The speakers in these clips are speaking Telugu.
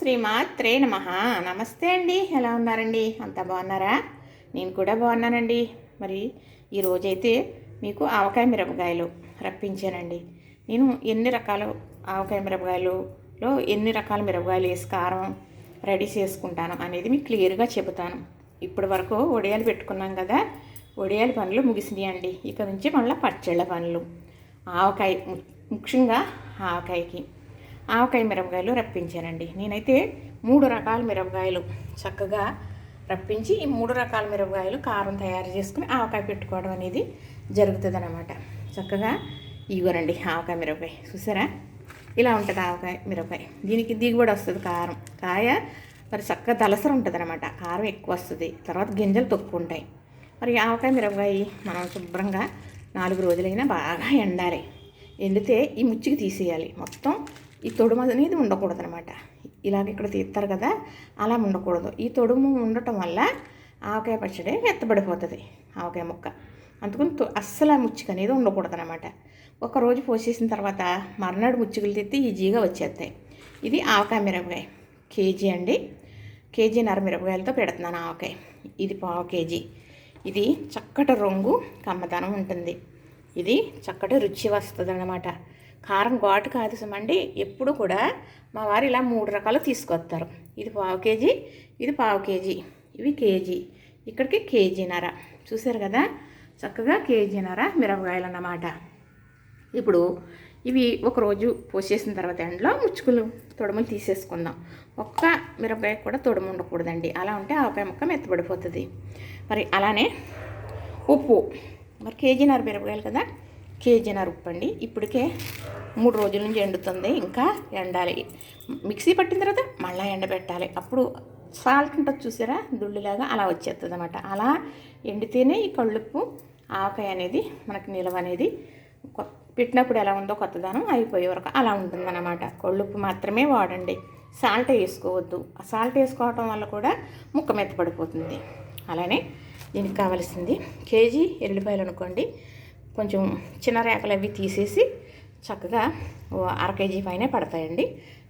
శ్రీమాత్రే నమః. నమస్తే అండి, ఎలా ఉన్నారండి? అంతా బాగున్నారా? నేను కూడా బాగున్నానండి. మరి ఈరోజైతే మీకు ఆవకాయ మిరపకాయలు రప్పించానండి. నేను ఎన్ని రకాల ఆవకాయ మిరపకాయలులో ఎన్ని రకాల మిరపకాయలు వేసి కారం రెడీ చేసుకుంటాను అనేది మీకు క్లియర్గా చెబుతాను. ఇప్పటి వరకు వడియాలు పెట్టుకున్నాం కదా, వడియాల పనులు ముగిసినాయండి. ఇక నుంచి మళ్ళీ పచ్చళ్ళ పనులు. ఆవకాయ, ముఖ్యంగా ఆవకాయ మిరపకాయలు రప్పించానండి. నేనైతే 3 రకాల మిరపకాయలు చక్కగా రప్పించి ఈ 3 రకాల మిరపకాయలు కారం తయారు చేసుకుని ఆవకాయ పెట్టుకోవడం అనేది జరుగుతుంది అన్నమాట. చక్కగా ఇవ్వనండి ఆవకాయ మిరపకాయ, చూసారా? ఇలా ఉంటుంది ఆవకాయ మిరపకాయ. దీనికి దిగుబడి వస్తుంది కారం. కాయ మరి చక్కగా దలసర ఉంటుంది అనమాట, కారం ఎక్కువ వస్తుంది. తర్వాత గింజలు తక్కువ ఉంటాయి. మరి ఆవకాయ మిరపకాయ మనం శుభ్రంగా 4 రోజులైనా బాగా ఎండాలి. ఎండితే ఈ ముచ్చికి తీసేయాలి. మొత్తం ఈ తొడుము అనేది ఉండకూడదు అనమాట. ఇలాగ ఇక్కడ తీస్తారు కదా, అలా ఉండకూడదు. ఈ తొడుము ఉండటం వల్ల ఆవకాయ పచ్చడి మెత్తబడిపోతుంది, ఆవకాయ ముక్క. అందుకని అస్సలు ఆ ముచ్చిక అనేది ఉండకూడదు అనమాట. ఒకరోజు పోసేసిన తర్వాత మర్నాడు ముచ్చుకలు తెత్తి ఈజీగా వచ్చేస్తాయి. ఇది ఆవకాయ మిరపకాయ కేజీ అండి. కేజీన్నర మిరపకాయలతో పెడుతున్నాను ఆవకాయ. ఇది పావు కేజీ. ఇది చక్కటి రంగు కమ్మదనం ఉంటుంది. ఇది చక్కటి రుచి వస్తుంది అన్నమాట. కారం ఘాటు కాదు సుమండి. ఎప్పుడు కూడా మా వారు ఇలా 3 రకాలు తీసుకొస్తారు. ఇది పావు కేజీ, ఇది పావు కేజీ, ఇవి కేజీ, ఇక్కడికి కేజీన్నర. చూసారు కదా, చక్కగా కేజీన్నర మిరపకాయలు అన్నమాట. ఇప్పుడు ఇవి ఒకరోజు పోసేసిన తర్వాత ఎండలో ముచ్చుకులు తొడుములు తీసేసుకుందాం. ఒక్క మిరపకాయ కూడా తొడుము ఉండకూడదండి. అలా ఉంటే ఆవకాయ ముక్క మెత్తబడిపోతుంది. మరి అలానే ఉప్పు, మరి కేజీన్నర మిరపకాయలు కదా, కేజీన్నర ఉప్పు అండి. ఇప్పటికే 3 రోజుల నుంచి ఎండుతుంది, ఇంకా ఎండాలి. మిక్సీ పట్టిన తర్వాత మళ్ళీ ఎండబెట్టాలి. అప్పుడు సాల్ట్ ఉంటుంది చూసారా, దుళ్ళిలాగా అలా వచ్చేస్తుంది అనమాట. అలా ఎండితేనే ఈ కళ్ళుప్పు ఆవకాయ అనేది మనకి నిలవ అనేది పెట్టినప్పుడు ఎలా ఉందో కొత్తదనం అయిపోయే వరకు అలా ఉంటుందన్నమాట. కళ్ళుప్పు మాత్రమే వాడండి, సాల్ట్ వేసుకోవద్దు. ఆ సాల్ట్ వేసుకోవటం వల్ల కూడా ముక్క మెత్తపడిపోతుంది. అలానే దీనికి కావాల్సింది కేజీ ఎల్లిపాయలు అనుకోండి. కొంచెం చిన్న రేకలు అవి తీసేసి చక్కగా 1/2 కేజీ పైన పడతాయండి.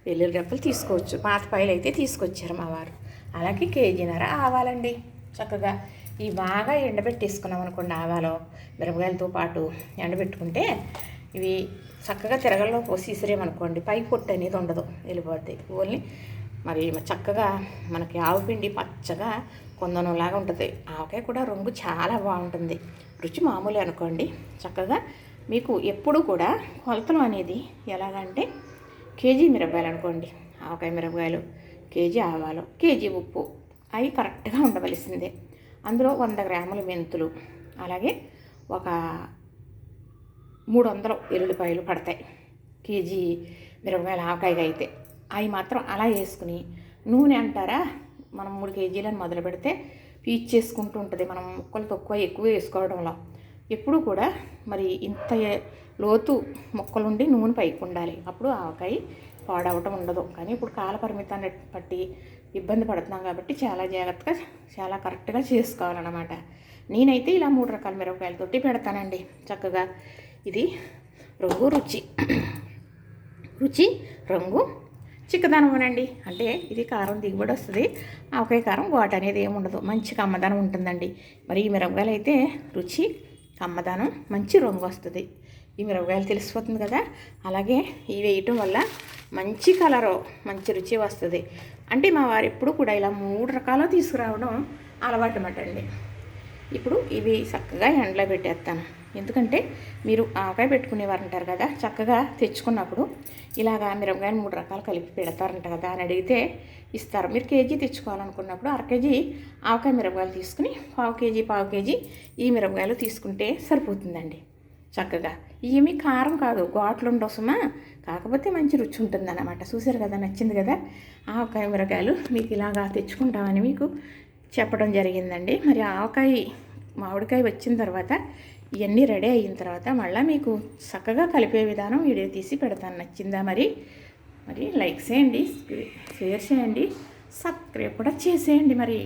వెల్లుల్లి రెప్పలు తీసుకోవచ్చు, పాతపాయలు అయితే తీసుకొచ్చారు మా వారు. అలాగే కేజీన్నర ఆవాలండి. చక్కగా ఇవి బాగా ఎండబెట్టేసుకున్నాం అనుకోండి. ఆవాలు మిరపకాయలతో పాటు ఎండబెట్టుకుంటే ఇవి చక్కగా తిరగల్లో పోసి ఇసిరేమనుకోండి, పై పొట్టు అనేది ఉండదు, వెళ్ళిపోద్ది. ఓన్లీ మరి చక్కగా మనకి ఆవు పిండి పచ్చగా కొందనంలాగా ఉంటుంది. ఆవకాయ కూడా రంగు చాలా బాగుంటుంది, రుచి మామూలు అనుకోండి. చక్కగా మీకు ఎప్పుడు కూడా కొలతలు అనేది ఎలాగంటే కేజీ మిరపకాయలు అనుకోండి, ఆవకాయ మిరపకాయలు, కేజీ ఆవాలు, కేజీ ఉప్పు, అవి కరెక్ట్గా ఉండవలసిందే. అందులో 100 గ్రాముల మెంతులు, అలాగే ఒక 300 ఎల్లుల్లిపాయలు పడతాయి కేజీ మిరపకాయలు ఆవకాయగా అయితే. అవి మాత్రం అలా వేసుకుని, నూనె అంటారా, మనం 3 కేజీలను మొదలు పెడితే పీచ్ చేసుకుంటూ ఉంటుంది. మనం ముక్కలు తక్కువ ఎక్కువ వేసుకోవడంలో ఎప్పుడు కూడా మరి ఇంత లోతు ముక్కలుండి నూనె పైకి ఉండాలి. అప్పుడు ఆవకాయ పాడవటం ఉండదు. కానీ ఇప్పుడు కాల పరిమితాన్ని బట్టి ఇబ్బంది పడుతున్నాం కాబట్టి చాలా జాగ్రత్తగా, చాలా కరెక్ట్గా చేసుకోవాలన్నమాట. నేనైతే ఇలా 3 రకాల మిరపకాయలతోటి పెడతానండి. చక్కగా ఇది రంగు రుచి రంగు చిక్కదనం అనండి. అంటే ఇది కారం దిగుబడి వస్తుంది. ఆవకాయ కారం ఘాటు అనేది ఏమి ఉండదు, మంచి కమ్మదనం ఉంటుందండి. మరి ఈ మిరపకాయలు అయితే రుచి, కమ్మదనం, మంచి రంగు వస్తుంది. ఈ మిరపకాయలు తెలిసిపోతుంది కదా. అలాగే ఇవి వేయటం వల్ల మంచి కలరు, మంచి రుచి వస్తుంది. అంటే మా వారు ఎప్పుడు కూడా ఇలా 3 రకాలు తీసుకురావడం అలవాటు అన్నమాట అండి. ఇప్పుడు ఇవి చక్కగా ఎండలో పెట్టేస్తాను. ఎందుకంటే మీరు ఆవకాయ పెట్టుకునేవారు అంటారు కదా, చక్కగా తెచ్చుకున్నప్పుడు ఇలాగా మిరపకాయలు 3 రకాలు కలిపి పెడతారంట కదా అని అడిగితే ఇస్తారు. మీరు కేజీ తెచ్చుకోవాలనుకున్నప్పుడు 1/2 కేజీ ఆవకాయ మిరపకాయలు తీసుకుని పావు కేజీ ఈ మిరపకాయలు తీసుకుంటే సరిపోతుందండి. చక్కగా ఏమీ కారం కాదు, ఘాట్లు ఉండవు సుమా, కాకపోతే మంచి రుచి ఉంటుంది అన్నమాట. చూసారు కదా, నచ్చింది కదా ఆవకాయ మిరపకాయలు. మీకు ఇలాగా తెచ్చుకుంటామని మీకు చెప్పడం జరిగిందండి. మరి ఆవకాయ మామిడికాయ వచ్చిన తర్వాత ఇవన్నీ రెడీ అయిన తర్వాత మళ్ళీ మీకు చక్కగా కలిపే విధానం వీడియో తీసి పెడతాను. నచ్చిందా? మరి లైక్ చేయండి, షేర్ చేయండి, సబ్స్క్రైబ్ కూడా చేసేయండి మరి.